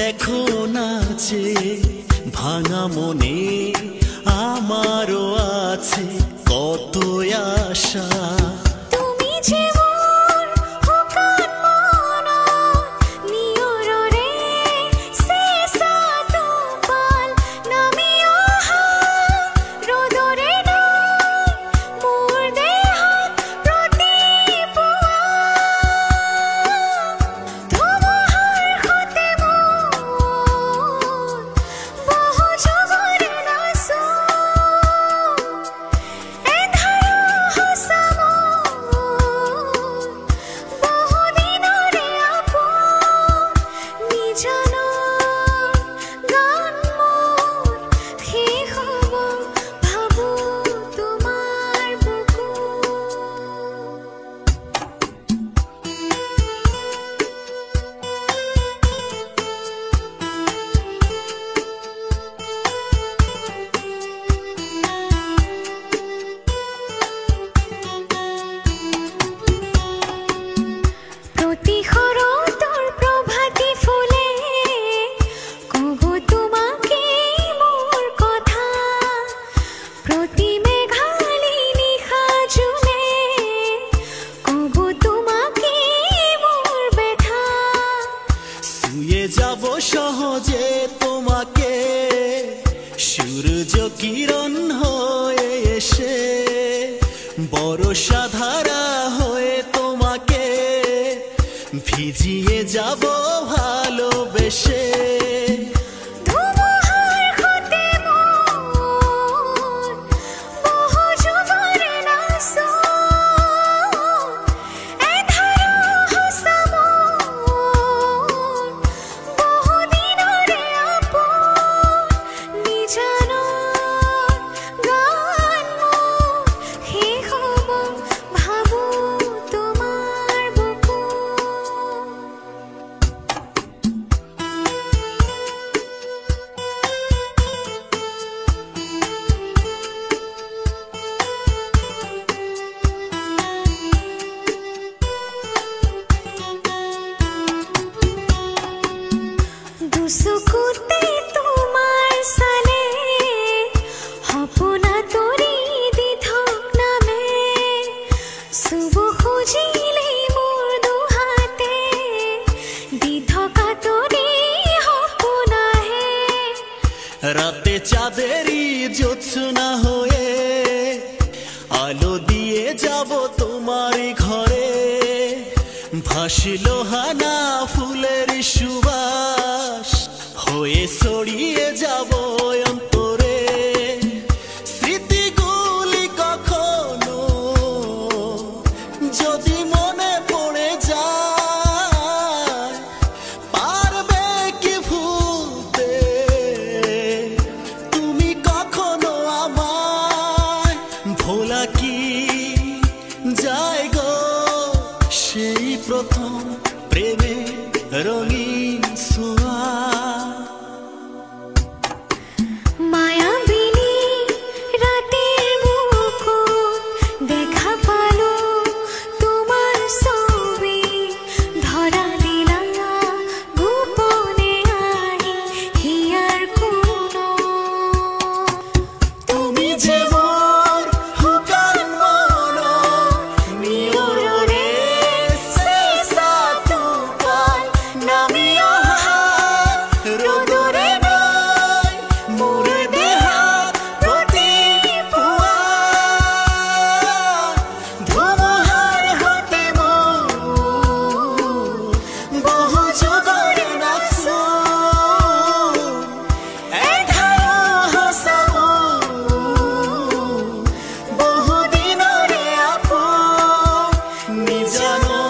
দেখো নাচে ভাঙা মনে আমারও আছে কত আশা। যাব সহজে তোমাকে সূর্য কিরণ হয়ে এসে বর্ষা ধারা হয়ে তোমাকে ভিজিয়ে যাব ভালোবেসে। সুকুতে তোমার সালে হপনা তরি দিথক নামে শুভ খুঁজিলে মোর দুহাতে দিথকা তরি হপনা হে। রাতে চাঁদেরই জ্যোৎস্না হয়ে আলো দিয়ে যাব তোমার ঘরে ভাসলো হানা ফুলের সুবাস হয়ে ছড়িয়ে যাব অন্তরে। স্মৃতিগুলি কখনো যদি মনে পড়ে যায় পারবে কি ভুলতে তুমি কখনো আমায় ভোলা কি যায় গো সেই প্রথম প্রেমে রঙিন ছোঁয়া। মায়াবিনী রাতের বুকুট দেখা পালো তোমার ছবি ধরা দিলা গোপনে আহি হিয়ার কোনো। তুমি যে মোর হুকান মন নিয়রে শেষা তুফান নামি অহা রোদরে নাই মোর দেহাত প্রতি পুয়া ধুমুহার হাতে বহু যুগর নাচো এঠায়ো হাসাবো বহু দিনরে আপন নিজানো।